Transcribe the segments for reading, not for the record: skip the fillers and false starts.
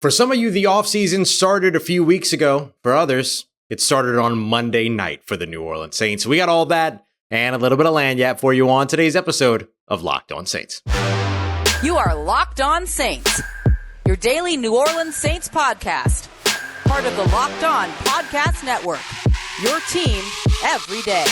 For some of you, the offseason started a few weeks ago. For others, it started on Monday night for the New Orleans Saints. We got all that and a little bit of lagniappe for you on today's episode of Locked On Saints. You are Locked On Saints, your daily New Orleans Saints podcast. Part of the Locked On Podcast Network, your team every day.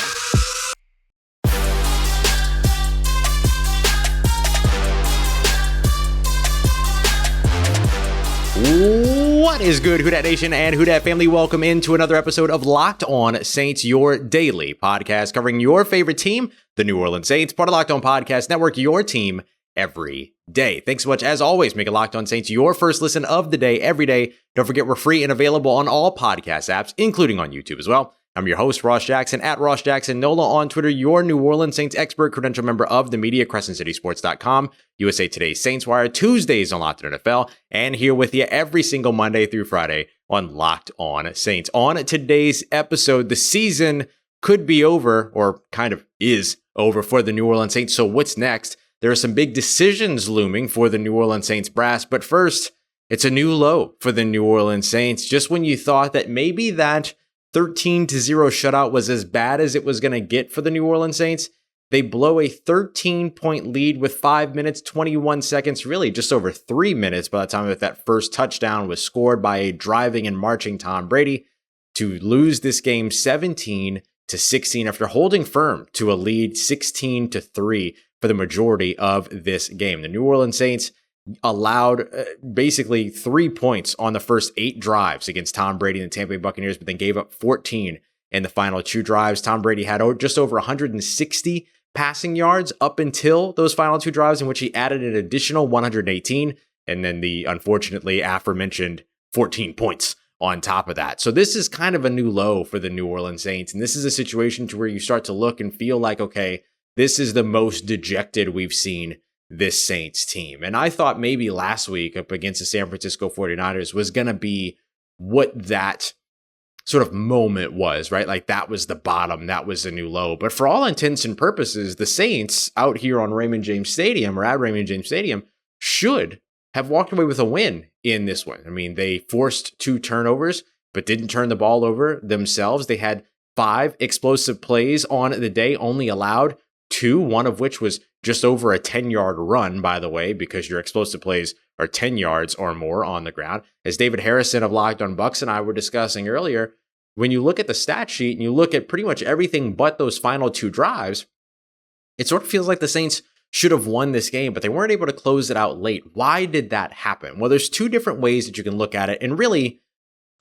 What is good, Who Dat Nation and Who Dat family? Welcome into another episode of Locked On Saints, your daily podcast covering your favorite team, the New Orleans Saints, part of Locked On Podcast Network, your team every day. Thanks so much. As always, make it Locked On Saints your first listen of the day every day. Don't forget we're free and available on all podcast apps, including on YouTube as well. I'm your host, Ross Jackson, at Ross Jackson Nola on Twitter, your New Orleans Saints expert, credential member of the media, CrescentCitySports.com, USA Today's Saints Wire, Tuesdays on Locked On NFL, and here with you every single Monday through Friday on Locked On Saints. On today's episode, the season could be over, or kind of is over for the New Orleans Saints. So what's next? There are some big decisions looming for the New Orleans Saints brass, but first, it's a new low for the New Orleans Saints. Just when you thought that maybe that 13-0 shutout was as bad as it was going to get for the New Orleans Saints, they blow a 13-point lead with 5 minutes, 21 seconds, really just over 3 minutes by the time that first touchdown was scored by a driving and marching Tom Brady to lose this game 17-16 after holding firm to a lead 16-3 for the majority of this game. The New Orleans Saints allowed basically 3 points on the first 8 drives against Tom Brady and the Tampa Bay Buccaneers, but then gave up 14 in the final 2 drives. Tom Brady had just over 160 passing yards up until those final 2 drives, in which he added an additional 118, and then the unfortunately aforementioned 14 points on top of that. So this is kind of a new low for the New Orleans Saints, and this is a situation to where you start to look and feel like, okay, this is the most dejected we've seen this Saints team. And I thought maybe last week up against the San Francisco 49ers was going to be what that sort of moment was, right? Like that was the bottom, that was the new low. But for all intents and purposes, the Saints out here on Raymond James Stadium, or at Raymond James Stadium, should have walked away with a win in this one. I mean, they forced 2 turnovers, but didn't turn the ball over themselves. They had 5 explosive plays on the day, only allowed 2, one of which was just over a 10-yard run, by the way, because your explosive plays are 10 yards or more on the ground. As David Harrison of Locked On Bucs and I were discussing earlier, when you look at the stat sheet and you look at pretty much everything but those final 2 drives, it sort of feels like the Saints should have won this game, but they weren't able to close it out late. Why did that happen? Well, there's 2 different ways that you can look at it, and really,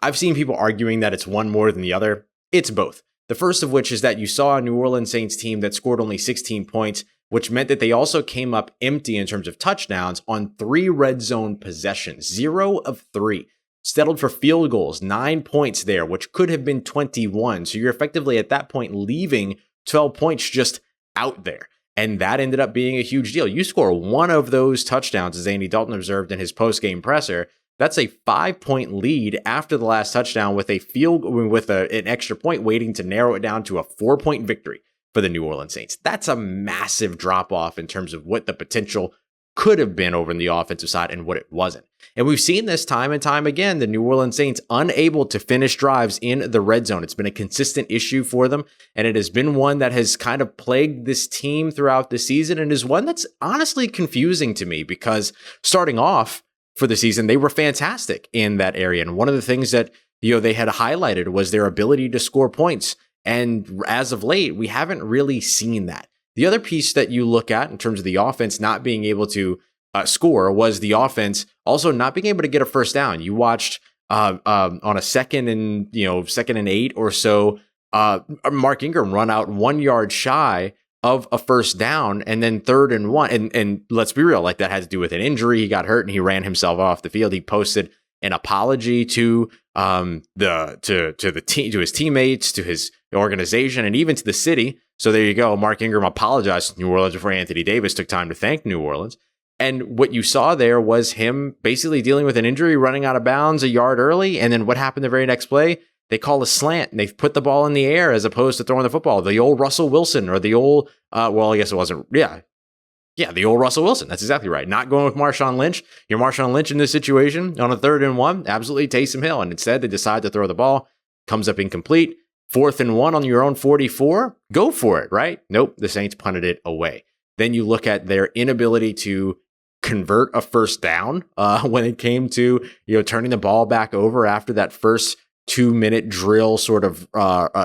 I've seen people arguing that it's one more than the other. It's both. The first of which is that you saw a New Orleans Saints team that scored only 16 points, which meant that they also came up empty in terms of touchdowns on 3 red zone possessions, 0 of 3. Settled for field goals, 9 points there, which could have been 21. So you're effectively at that point leaving 12 points just out there. And that ended up being a huge deal. You score one of those touchdowns, as Andy Dalton observed in his post-game presser. That's a 5-point lead after the last touchdown with an extra point waiting to narrow it down to a 4-point victory for the New Orleans Saints. That's a massive drop off in terms of what the potential could have been over in the offensive side and what it wasn't. And we've seen this time and time again, the New Orleans Saints unable to finish drives in the red zone. It's been a consistent issue for them, and it has been one that has kind of plagued this team throughout the season, and is one that's honestly confusing to me because starting off for the season, they were fantastic in that area. And one of the things that they had highlighted was their ability to score points. And as of late, we haven't really seen that. The other piece that you look at in terms of the offense not being able to score was the offense also not being able to get a first down. You watched on a second and 8 or so, Mark Ingram run out 1 yard shy of a first down, and then 3rd and 1. And let's be real, like that had to do with an injury. He got hurt and he ran himself off the field. He posted an apology to his teammates, to his organization, and even to the city. So there you go. Mark Ingram apologized to New Orleans before Anthony Davis took time to thank New Orleans. And what you saw there was him basically dealing with an injury, running out of bounds a yard early. And then what happened the very next play? They call a slant and they've put the ball in the air as opposed to throwing the football. The old Russell Wilson or the old, I guess it wasn't. Yeah. Yeah, the old Russell Wilson. That's exactly right. Not going with Marshon Lynch. You're Marshon Lynch in this situation on a 3rd and 1. Absolutely Taysom Hill. And instead, they decide to throw the ball. Comes up incomplete. 4th and 1 on your own 44. Go for it, right? Nope. The Saints punted it away. Then you look at their inability to convert a first down when it came to turning the ball back over after that first 2-minute drill sort of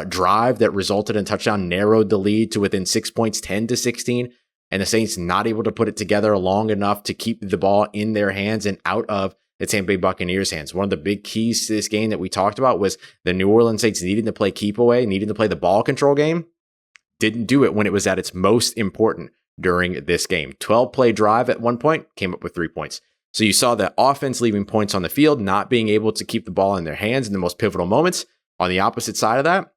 drive that resulted in touchdown, narrowed the lead to within 6 points, 10-16. And the Saints not able to put it together long enough to keep the ball in their hands and out of the Tampa Bay Buccaneers' hands. One of the big keys to this game that we talked about was the New Orleans Saints needing to play keep away, needing to play the ball control game. Didn't do it when it was at its most important during this game. 12-play drive at one point, came up with 3 points. So you saw the offense leaving points on the field, not being able to keep the ball in their hands in the most pivotal moments. On the opposite side of that,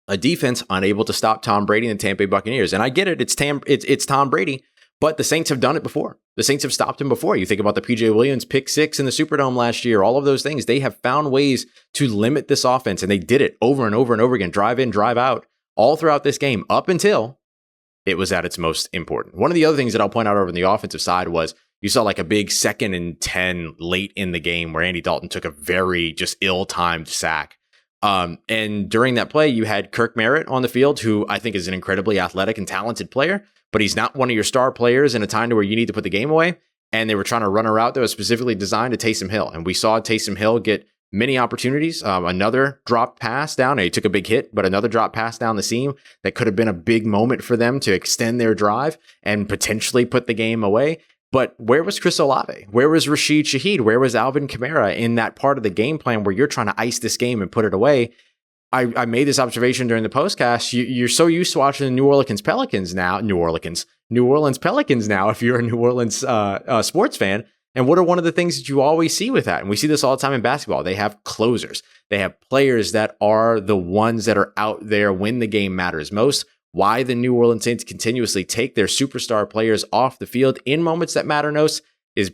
a defense unable to stop Tom Brady and the Tampa Bay Buccaneers. And I get it, it's Tom Brady, but the Saints have done it before. The Saints have stopped him before. You think about the PJ Williams pick 6 in the Superdome last year, all of those things. They have found ways to limit this offense, and they did it over and over and over again, drive in, drive out, all throughout this game, up until it was at its most important. One of the other things that I'll point out over on the offensive side was you saw like a big 2nd and 10 late in the game where Andy Dalton took a very just ill-timed sack. And during that play, you had Kirk Merritt on the field, who I think is an incredibly athletic and talented player, but he's not one of your star players in a time to where you need to put the game away. And they were trying to run a route that was specifically designed to Taysom Hill. And we saw Taysom Hill get many opportunities. Another drop pass down. He took a big hit, but another drop pass down the seam that could have been a big moment for them to extend their drive and potentially put the game away. But where was Chris Olave? Where was Rashid Shaheed? Where was Alvin Kamara in that part of the game plan where you're trying to ice this game and put it away? I made this observation during the postcast. You're so used to watching the New Orleans Pelicans now, if you're a New Orleans sports fan. And what are one of the things that you always see with that? And we see this all the time in basketball. They have closers. They have players that are the ones that are out there when the game matters most. Why the New Orleans Saints continuously take their superstar players off the field in moments that matter most is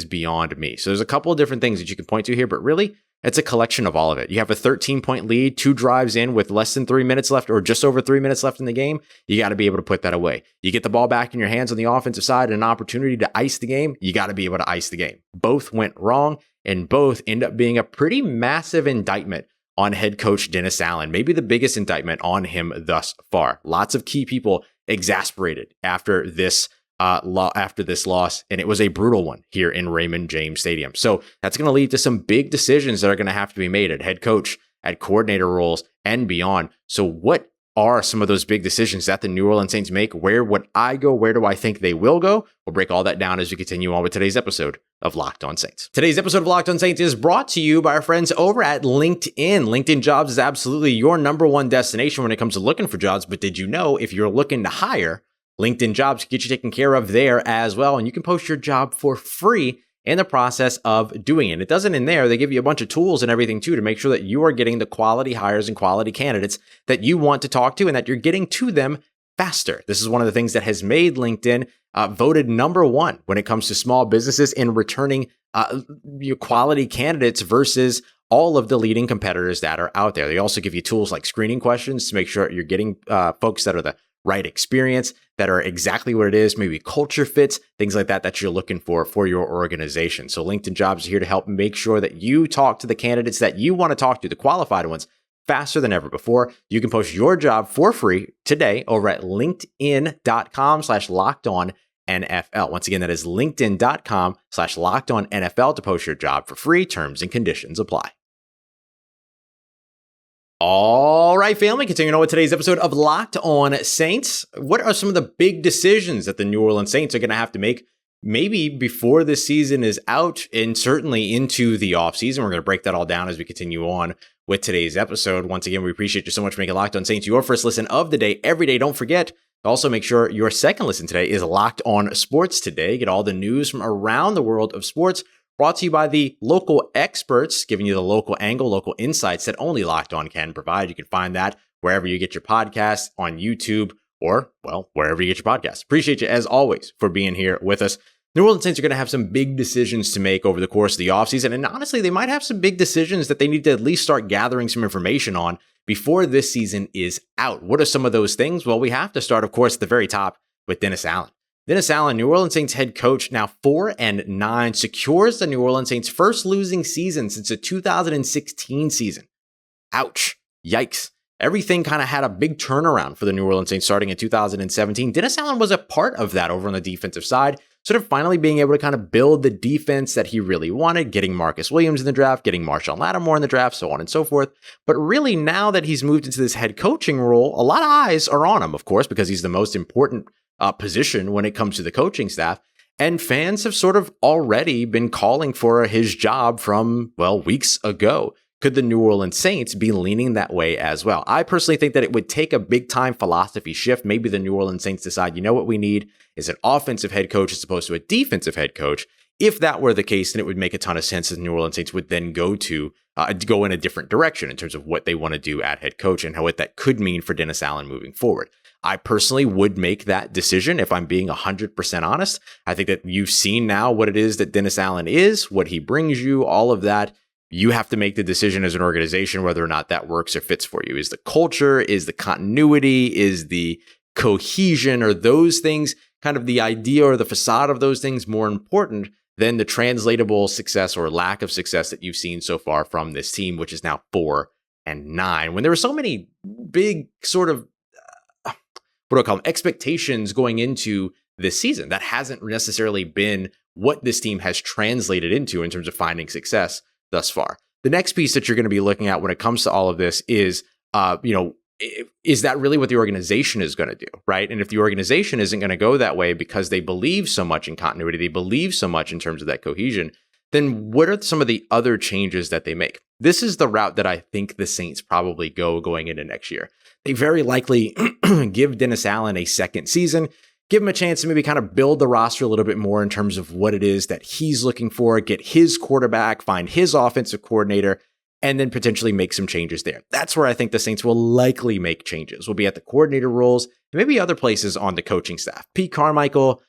beyond me. So there's a couple of different things that you can point to here, but really, it's a collection of all of it. You have a 13-point lead, 2 drives in with less than 3 minutes left or just over 3 minutes left in the game. You got to be able to put that away. You get the ball back in your hands on the offensive side and an opportunity to ice the game. You got to be able to ice the game. Both went wrong, and both end up being a pretty massive indictment on head coach Dennis Allen. Maybe the biggest indictment on him thus far. Lots of key people exasperated after this loss, and it was a brutal one here in Raymond James Stadium. So that's going to lead to some big decisions that are going to have to be made at head coach, at coordinator roles, and beyond. So what are some of those big decisions that the New Orleans Saints make? Where would I go? Where do I think they will go? We'll break all that down as we continue on with today's episode of Locked On Saints. Today's episode of Locked On Saints is brought to you by our friends over at LinkedIn. LinkedIn Jobs is absolutely your number one destination when it comes to looking for jobs. But did you know if you're looking to hire, LinkedIn Jobs can get you taken care of there as well. And you can post your job for free in the process of doing it. It doesn't end there. They give you a bunch of tools and everything too to make sure that you are getting the quality hires and quality candidates that you want to talk to and that you're getting to them faster. This is one of the things that has made LinkedIn voted number one when it comes to small businesses in returning your quality candidates versus all of the leading competitors that are out there. They also give you tools like screening questions to make sure you're getting folks that are the right experience, that are exactly what it is, maybe culture fits, things like that you're looking for your organization. So LinkedIn Jobs is here to help make sure that you talk to the candidates that you want to talk to, the qualified ones, faster than ever before. You can post your job for free today over at linkedin.com/lockedonnfl. Once again, that is linkedin.com/lockedonnfl to post your job for free. Terms and conditions apply. All right, family, continuing on with today's episode of Locked On Saints. What are some of the big decisions that the New Orleans Saints are going to have to make maybe before this season is out and certainly into the offseason? We're going to break that all down as we continue on with today's episode. Once again, we appreciate you so much for making Locked On Saints your first listen of the day every day. Don't forget to also make sure your second listen today is Locked On Sports Today. Get all the news from around the world of sports. Brought to you by the local experts, giving you the local angle, local insights that only Locked On can provide. You can find that wherever you get your podcasts, on YouTube, or, well, wherever you get your podcasts. Appreciate you, as always, for being here with us. New Orleans Saints are going to have some big decisions to make over the course of the offseason, and honestly, they might have some big decisions that they need to at least start gathering some information on before this season is out. What are some of those things? Well, we have to start, of course, at the very top with Dennis Allen. Dennis Allen, New Orleans Saints head coach, now 4-9, secures the New Orleans Saints' first losing season since the 2016 season. Ouch. Yikes. Everything kind of had a big turnaround for the New Orleans Saints starting in 2017. Dennis Allen was a part of that over on the defensive side, sort of finally being able to kind of build the defense that he really wanted, getting Marcus Williams in the draft, getting Marshon Lattimore in the draft, so on and so forth. But really now that he's moved into this head coaching role, a lot of eyes are on him, of course, because he's the most important position when it comes to the coaching staff. And fans have sort of already been calling for his job from, well, weeks ago. Could the New Orleans Saints be leaning that way as well? I personally think that it would take a big time philosophy shift. Maybe the New Orleans Saints decide, you know what we need is an offensive head coach as opposed to a defensive head coach. If that were the case, then it would make a ton of sense that the New Orleans Saints would then go in a different direction in terms of what they want to do at head coach and what that could mean for Dennis Allen moving forward. I personally would make that decision if I'm being 100% honest. I think that you've seen now what it is that Dennis Allen is, what he brings you, all of that. You have to make the decision as an organization whether or not that works or fits for you. Is the culture, is the continuity, is the cohesion, or those things, kind of the idea or the facade of those things more important than the translatable success or lack of success that you've seen so far from this team, which is now 4-9. When there were so many big sort of, what do I call them, expectations going into this season, that hasn't necessarily been what this team has translated into in terms of finding success thus far. The next piece that you're going to be looking at when it comes to all of this is, is that really what the organization is going to do, right? And if the organization isn't going to go that way because they believe so much in continuity, they believe so much in terms of that cohesion, then what are some of the other changes that they make? This is the route that I think the Saints probably going into next year. They very likely give Dennis Allen a second season, give him a chance to maybe kind of build the roster a little bit more in terms of what it is that he's looking for, get his quarterback, find his offensive coordinator, and then potentially make some changes there. That's where I think the Saints will likely make changes. Will be at the coordinator roles and maybe other places on the coaching staff. Pete Carmichael,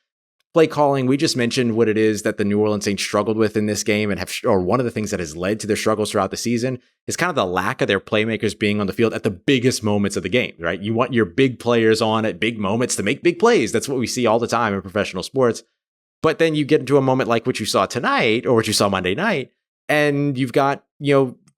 play calling, we just mentioned what it is that the New Orleans Saints struggled with in this game, and one of the things that has led to their struggles throughout the season is kind of the lack of their playmakers being on the field at the biggest moments of the game, right? You want your big players on at big moments to make big plays. That's what we see all the time in professional sports. But then you get into a moment like what you saw tonight or what you saw Monday night, and you've got,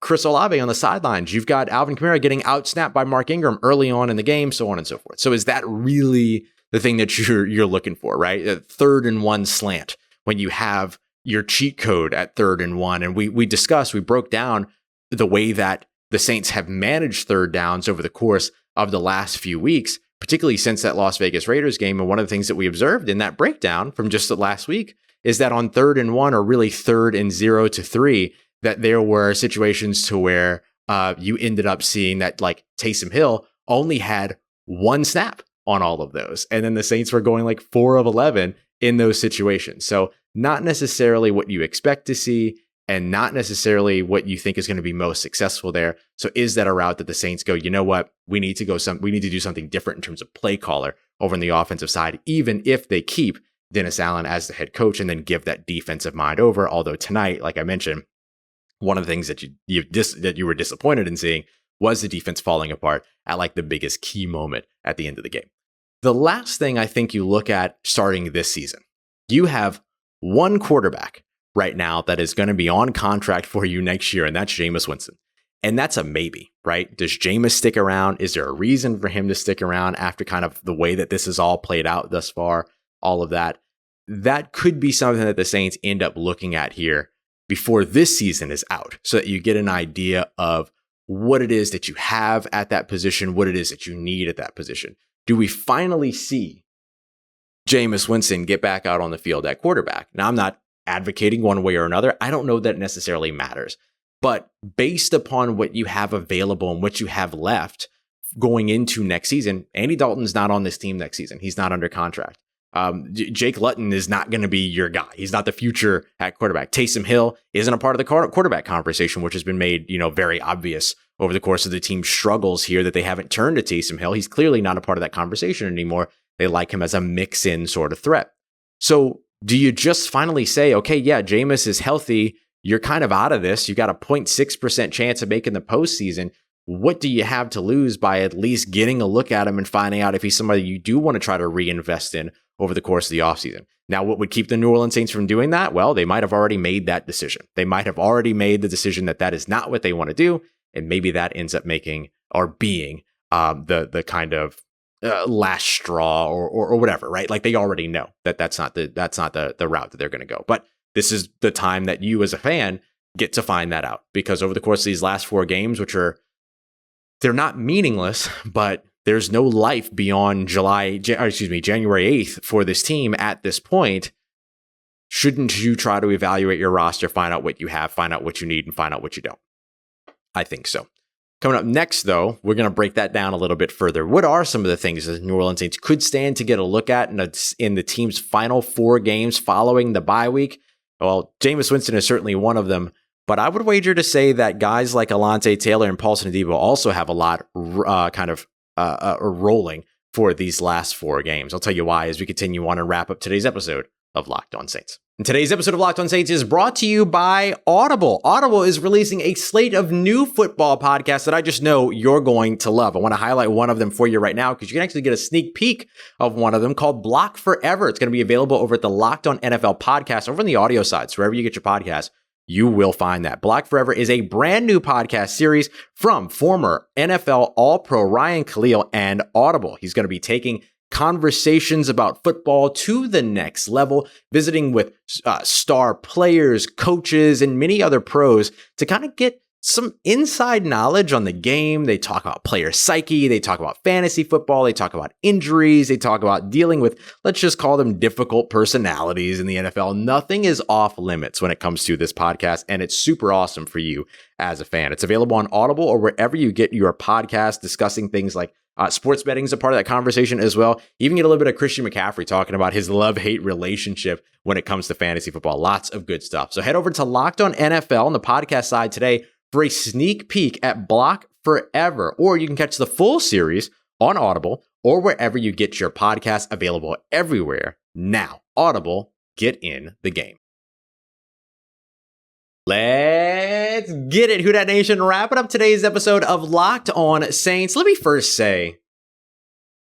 Chris Olave on the sidelines. You've got Alvin Kamara getting outsnapped by Mark Ingram early on in the game, so on and so forth. So is that really the thing that you're looking for, right? A 3rd-and-1 slant when you have your cheat code at 3rd-and-1. And we broke down the way that the Saints have managed third downs over the course of the last few weeks, particularly since that Las Vegas Raiders game. And one of the things that we observed in that breakdown from just the last week is that on 3rd-and-1 or really 3rd-and-0 to 3, that there were situations to where you ended up seeing that like Taysom Hill only had one snap on all of those. And then the Saints were going like 4 of 11 in those situations. So not necessarily what you expect to see and not necessarily what you think is going to be most successful there. So is that a route that the Saints go, you know what, we need to do something different in terms of play caller over on the offensive side, even if they keep Dennis Allen as the head coach and then give that defensive mind over. Although tonight, like I mentioned, one of the things that you were disappointed in seeing was the defense falling apart at like the biggest key moment at the end of the game. The last thing I think you look at starting this season, you have one quarterback right now that is going to be on contract for you next year, and that's Jameis Winston. And that's a maybe, right? Does Jameis stick around? Is there a reason for him to stick around after kind of the way that this has all played out thus far? All of that. That could be something that the Saints end up looking at here before this season is out, so that you get an idea of what it is that you have at that position, what it is that you need at that position. Do we finally see Jameis Winston get back out on the field at quarterback? Now, I'm not advocating one way or another. I don't know that it necessarily matters. But based upon what you have available and what you have left going into next season, Andy Dalton's not on this team next season. He's not under contract. Jake Luton is not going to be your guy. He's not the future at quarterback. Taysom Hill isn't a part of the quarterback conversation, which has been made, very obvious over the course of the team's struggles here that they haven't turned to Taysom Hill. He's clearly not a part of that conversation anymore. They like him as a mix-in sort of threat. So do you just finally say, okay, yeah, Jameis is healthy. You're kind of out of this. You got a 0.6% chance of making the postseason. What do you have to lose by at least getting a look at him and finding out if he's somebody you do want to try to reinvest in over the course of the offseason. Now, what would keep the New Orleans Saints from doing that? Well, they might have already made that decision. They might have already made the decision that is not what they want to do, and maybe that ends up making or being the kind of last straw or whatever, right? Like they already know that that's not the route that they're going to go. But this is the time that you as a fan get to find that out, because over the course of these last 4 games, they're not meaningless, but there's no life beyond January 8th for this team at this point. Shouldn't you try to evaluate your roster, find out what you have, find out what you need, and find out what you don't? I think so. Coming up next, though, we're going to break that down a little bit further. What are some of the things that the New Orleans Saints could stand to get a look at in the team's final 4 games following the bye week? Well, Jameis Winston is certainly one of them, but I would wager to say that guys like Alontae, Taylor, and Paulson and Adebo also have a lot rolling for these last 4 games. I'll tell you why as we continue on and wrap up today's episode of Locked On Saints. And today's episode of Locked On Saints is brought to you by Audible. Audible is releasing a slate of new football podcasts that I just know you're going to love. I want to highlight one of them for you right now because you can actually get a sneak peek of one of them called Block Forever. It's going to be available over at the Locked On NFL podcast over on the audio side. So wherever you get your podcasts, you will find that. Block Forever is a brand new podcast series from former NFL All-Pro Ryan Khalil and Audible. He's going to be taking conversations about football to the next level, visiting with star players, coaches, and many other pros to kind of get some inside knowledge on the game. They talk about player psyche. They talk about fantasy football. They talk about injuries. They talk about dealing with, let's just call them difficult personalities in the NFL. Nothing is off limits when it comes to this podcast, and it's super awesome for you as a fan. It's available on Audible or wherever you get your podcast, discussing things like sports betting is a part of that conversation as well. You even get a little bit of Christian McCaffrey talking about his love-hate relationship when it comes to fantasy football. Lots of good stuff. So head over to Locked On NFL on the podcast side today for a sneak peek at Block Forever, or you can catch the full series on Audible or wherever you get your podcasts, available everywhere now. Audible, get in the game. Let's get it, Who Dat Nation. Wrapping up today's episode of Locked On Saints. Let me first say,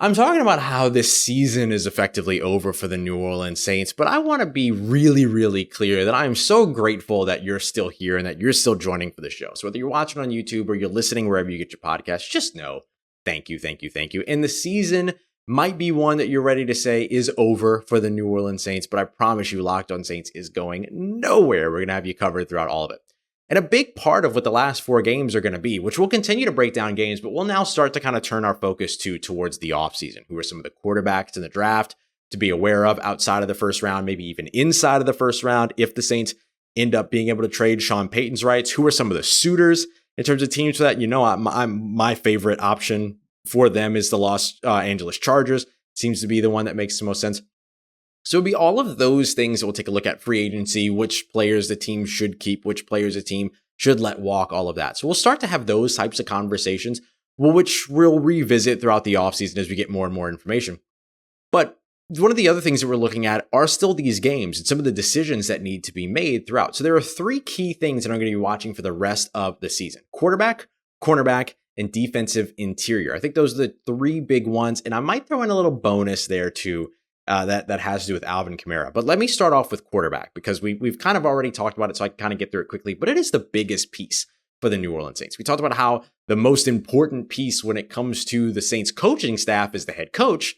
I'm talking about how this season is effectively over for the New Orleans Saints, but I want to be really, really clear that I am so grateful that you're still here and that you're still joining for the show. So whether you're watching on YouTube or you're listening wherever you get your podcast, just know, thank you, thank you, thank you. And the season might be one that you're ready to say is over for the New Orleans Saints, but I promise you Locked On Saints is going nowhere. We're going to have you covered throughout all of it. And a big part of what the last 4 games are going to be, which we'll continue to break down games, but we'll now start to kind of turn our focus towards the offseason. Who are some of the quarterbacks in the draft to be aware of outside of the first round, maybe even inside of the first round, if the Saints end up being able to trade Sean Payton's rights? Who are some of the suitors in terms of teams for that? You know, my favorite option for them is the Los Angeles Chargers. Seems to be the one that makes the most sense. So it'll be all of those things that we'll take a look at: free agency, which players the team should keep, which players the team should let walk, all of that. So we'll start to have those types of conversations, which we'll revisit throughout the offseason as we get more and more information. But one of the other things that we're looking at are still these games and some of the decisions that need to be made throughout. So there are 3 key things that I'm going to be watching for the rest of the season: quarterback, cornerback, and defensive interior. I think those are the 3 big ones. And I might throw in a little bonus there too, that has to do with Alvin Kamara. But let me start off with quarterback, because we've kind of already talked about it, so I can kind of get through it quickly. But it is the biggest piece for the New Orleans Saints. We talked about how the most important piece when it comes to the Saints coaching staff is the head coach.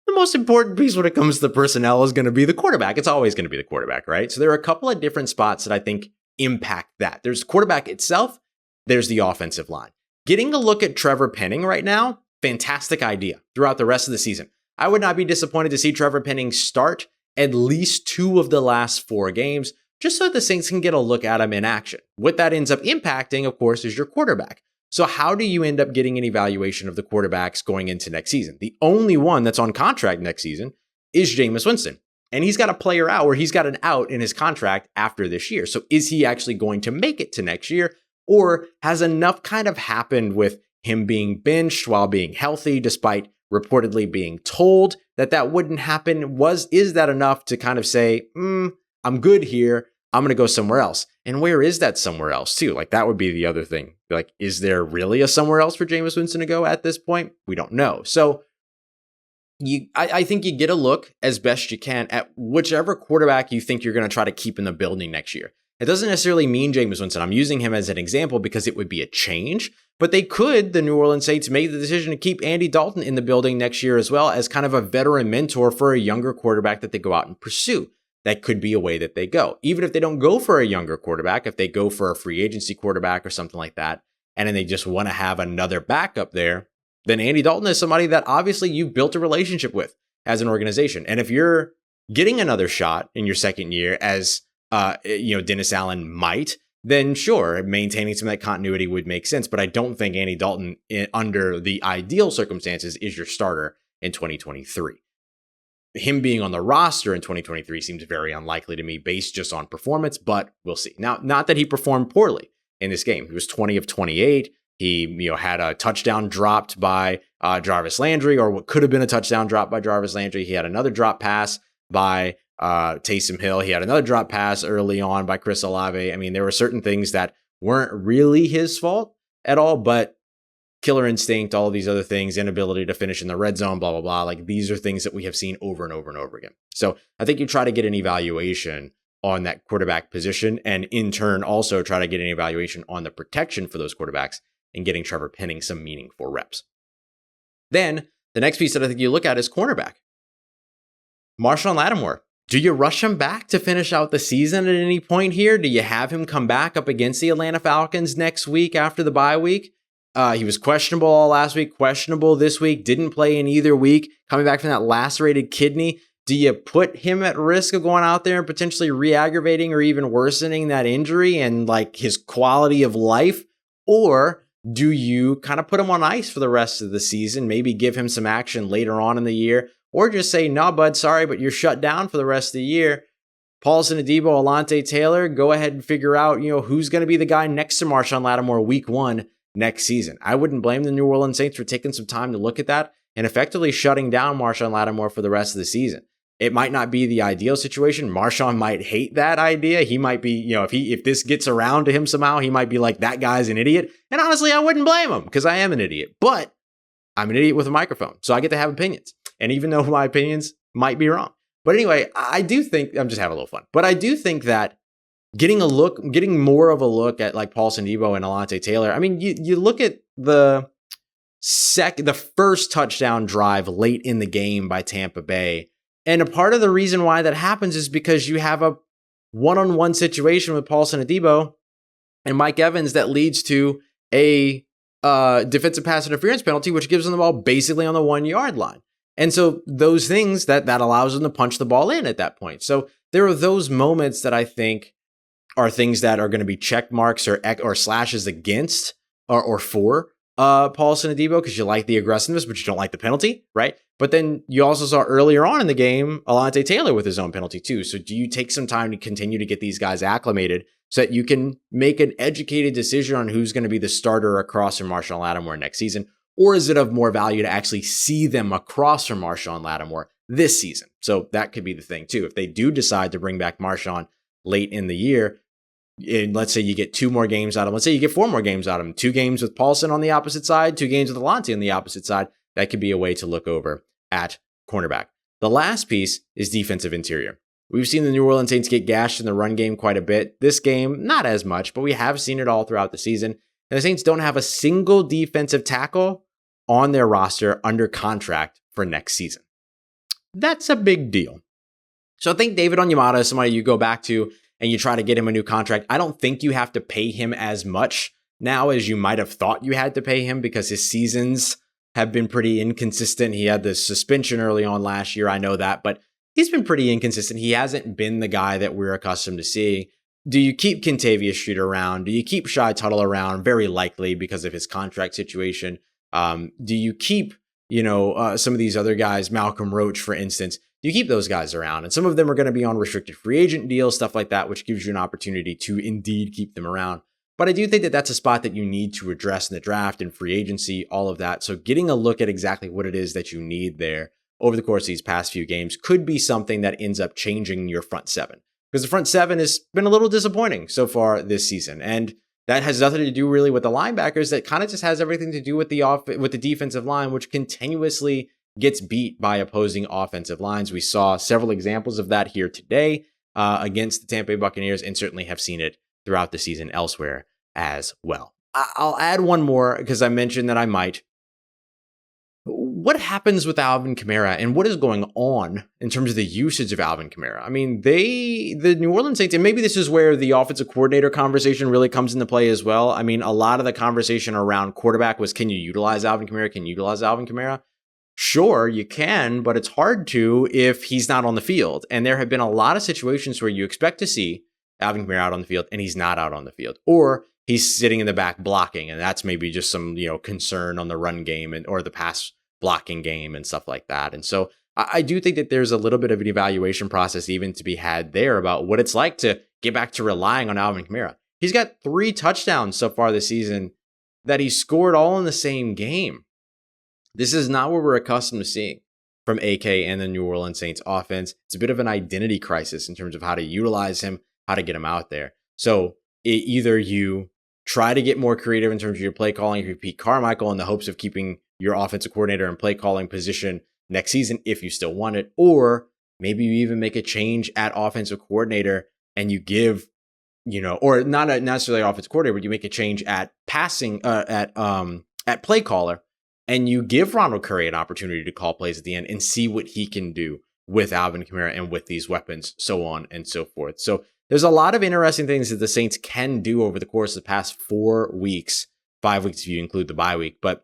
The most important piece when it comes to the personnel is going to be the quarterback. It's always going to be the quarterback, right? So there are a couple of different spots that I think impact that. There's the quarterback itself. There's the offensive line. Getting a look at Trevor Penning right now, fantastic idea throughout the rest of the season. I would not be disappointed to see Trevor Penning start at least 2 of the last 4 games, just so that the Saints can get a look at him in action. What that ends up impacting, of course, is your quarterback. So how do you end up getting an evaluation of the quarterbacks going into next season? The only one that's on contract next season is Jameis Winston. And he's got a player out, or he's got an out in his contract after this year. So is he actually going to make it to next year? Or has enough kind of happened with him being benched while being healthy, despite reportedly being told that wouldn't happen? Is that enough to kind of say, I'm good here, I'm going to go somewhere else? And where is that somewhere else too? Like, that would be the other thing. Like, is there really a somewhere else for Jameis Winston to go at this point? We don't know. So I think you get a look as best you can at whichever quarterback you think you're going to try to keep in the building next year. It doesn't necessarily mean Jameis Winston. I'm using him as an example because it would be a change, but the New Orleans Saints, make the decision to keep Andy Dalton in the building next year as well as kind of a veteran mentor for a younger quarterback that they go out and pursue. That could be a way that they go. Even if they don't go for a younger quarterback, if they go for a free agency quarterback or something like that, and then they just want to have another backup there, then Andy Dalton is somebody that obviously you've built a relationship with as an organization. And if you're getting another shot in your second year as Dennis Allen might, then sure, maintaining some of that continuity would make sense. But I don't think Andy Dalton, under the ideal circumstances, is your starter in 2023. Him being on the roster in 2023 seems very unlikely to me based just on performance, but we'll see. Now, not that he performed poorly in this game. He was 20 of 28. He had a touchdown dropped by Jarvis Landry, or what could have been a touchdown drop by Jarvis Landry. He had another drop pass by Taysom Hill. He had another drop pass early on by Chris Olave. I mean, there were certain things that weren't really his fault at all, but killer instinct, all of these other things, inability to finish in the red zone, blah, blah, blah. Like, these are things that we have seen over and over and over again. So I think you try to get an evaluation on that quarterback position, and in turn also try to get an evaluation on the protection for those quarterbacks and getting Trevor Penning some meaningful reps. Then the next piece that I think you look at is cornerback. Marshon Lattimore. Do you rush him back to finish out the season at any point here? Do you have him come back up against the Atlanta Falcons next week after the bye week? He was questionable all last week, questionable this week, didn't play in either week, coming back from that lacerated kidney. Do you put him at risk of going out there and potentially re-aggravating or even worsening that injury and like his quality of life? Or do you kind of put him on ice for the rest of the season, maybe give him some action later on in the year, or just say, no, bud, sorry, but you're shut down for the rest of the year. Paulson, Adebo, Alontae, Taylor, go ahead and figure out, who's going to be the guy next to Marshon Lattimore week 1 next season. I wouldn't blame the New Orleans Saints for taking some time to look at that and effectively shutting down Marshon Lattimore for the rest of the season. It might not be the ideal situation. Marshon might hate that idea. He might be, if this gets around to him somehow, he might be like, that guy's an idiot. And honestly, I wouldn't blame him because I am an idiot. But I'm an idiot with a microphone, so I get to have opinions. And even though my opinions might be wrong. But anyway, I do think, I'm just having a little fun, but I do think that getting more of a look at like Paulson, Adebo, and Alontae Taylor. I mean, you look at the first touchdown drive late in the game by Tampa Bay. And a part of the reason why that happens is because you have a one-on-one situation with Paulson, Adebo, and Mike Evans that leads to a defensive pass interference penalty, which gives them the ball basically on the 1-yard line. And so those things that allows them to punch the ball in at that point. So there are those moments that I think are things that are going to be check marks or slashes against or for Paulson and Adebo because you like the aggressiveness, but you don't like the penalty, right? But then you also saw earlier on in the game, Alontae Taylor with his own penalty too. So do you take some time to continue to get these guys acclimated so that you can make an educated decision on who's going to be the starter across from Marshon Lattimore next season? Or is it of more value to actually see them across from Marshon Lattimore this season? So that could be the thing too. If they do decide to bring back Marshon late in the year, and let's say you get 2 more games out of him. Let's say you get 4 more games out of him. 2 games with Paulson on the opposite side, 2 games with Alontae on the opposite side. That could be a way to look over at cornerback. The last piece is defensive interior. We've seen the New Orleans Saints get gashed in the run game quite a bit. This game, not as much, but we have seen it all throughout the season. And the Saints don't have a single defensive tackle on their roster under contract for next season. That's a big deal. So I think David Onyemata is somebody you go back to and you try to get him a new contract. I don't think you have to pay him as much now as you might have thought you had to pay him because his seasons have been pretty inconsistent. He had the suspension early on last year. I know that, but he's been pretty inconsistent. He hasn't been the guy that we're accustomed to seeing. Do you keep Kentavious Street around? Do you keep Shy Tuttle around? Very likely because of his contract situation. Do you keep, some of these other guys, Malcolm Roach, for instance, do you keep those guys around? And some of them are going to be on restricted free agent deals, stuff like that, which gives you an opportunity to indeed keep them around. But I do think that that's a spot that you need to address in the draft and free agency, all of that. So getting a look at exactly what it is that you need there over the course of these past few games could be something that ends up changing your front seven. Because the front seven has been a little disappointing so far this season. And that has nothing to do really with the linebackers. That kind of just has everything to do with the defensive line, which continuously gets beat by opposing offensive lines. We saw several examples of that here today against the Tampa Bay Buccaneers, and certainly have seen it throughout the season elsewhere as well. I'll add one more because I mentioned that I might. What happens with Alvin Kamara, and what is going on in terms of the usage of Alvin Kamara? I mean, the New Orleans Saints, and maybe this is where the offensive coordinator conversation really comes into play as well. I mean, a lot of the conversation around quarterback was, can you utilize Alvin Kamara? Can you utilize Alvin Kamara? Sure, you can, but it's hard to if he's not on the field. And there have been a lot of situations where you expect to see Alvin Kamara out on the field, and he's not out on the field. Or he's sitting in the back blocking, and that's maybe just some, concern on the run game or the pass blocking game and stuff like that. And so I do think that there's a little bit of an evaluation process even to be had there about what it's like to get back to relying on Alvin Kamara. He's got 3 touchdowns so far this season that he scored all in the same game. This is not what we're accustomed to seeing from AK and the New Orleans Saints offense. It's a bit of an identity crisis in terms of how to utilize him, how to get him out there. So either you try to get more creative in terms of your play calling, if you Pete Carmichael, in the hopes of keeping your offensive coordinator in play calling position next season if you still want it, or maybe you even make a change at offensive coordinator and you give, or not necessarily offensive coordinator, but you make a change at passing, at play caller, and you give Ronald Curry an opportunity to call plays at the end and see what he can do with Alvin Kamara and with these weapons, so on and so forth. So there's a lot of interesting things that the Saints can do over the course of the past 4 weeks, 5 weeks if you include the bye week, but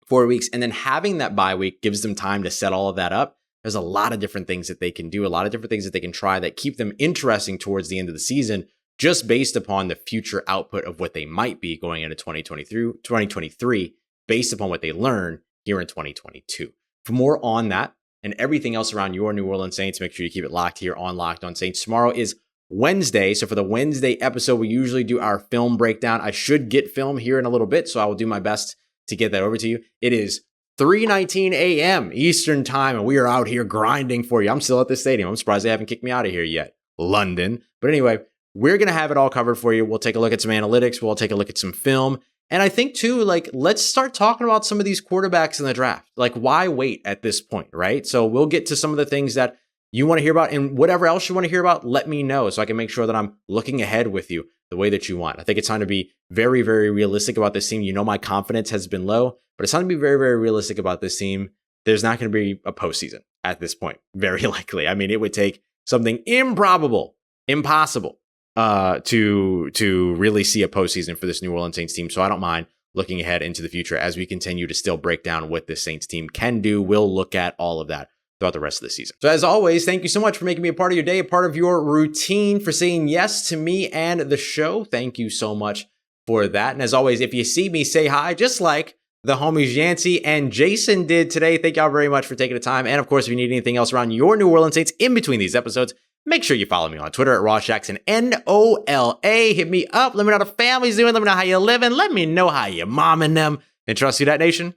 4 weeks. And then having that bye week gives them time to set all of that up. There's a lot of different things that they can do, a lot of different things that they can try that keep them interesting towards the end of the season, just based upon the future output of what they might be going into 2023, based upon what they learn here in 2022. For more on that and everything else around your New Orleans Saints, make sure you keep it locked here on Locked On Saints. Tomorrow is Wednesday. So for the Wednesday episode, we usually do our film breakdown. I should get film here in a little bit, so I will do my best to get that over to you. It is 3:19 a.m. Eastern time, and we are out here grinding for you. I'm still at the stadium. I'm surprised they haven't kicked me out of here yet. London. But anyway, we're going to have it all covered for you. We'll take a look at some analytics. We'll take a look at some film. And I think too, let's start talking about some of these quarterbacks in the draft. Why wait at this point, right? So we'll get to some of the things that you want to hear about, and whatever else you want to hear about, let me know so I can make sure that I'm looking ahead with you the way that you want. I think it's time to be very, very realistic about this team. My confidence has been low, but it's time to be very, very realistic about this team. There's not going to be a postseason at this point, very likely. I mean, it would take something improbable, impossible, to really see a postseason for this New Orleans Saints team. So I don't mind looking ahead into the future as we continue to still break down what this Saints team can do. We'll look at all of that throughout the rest of the season. So as always, thank you so much for making me a part of your day, a part of your routine, for saying yes to me and the show. Thank you so much for that. And as always, if you see me, say hi, just like the homies Yancey and Jason did today. Thank y'all very much for taking the time. And of course, if you need anything else around your New Orleans Saints in between these episodes, make sure you follow me on Twitter at RawShaxon, NOLA. Hit me up. Let me know how the family's doing. Let me know how you're living. Let me know how you're momming them. And trust you, that nation,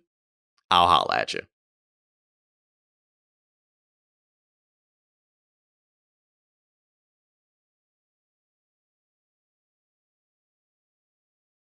I'll holla at you.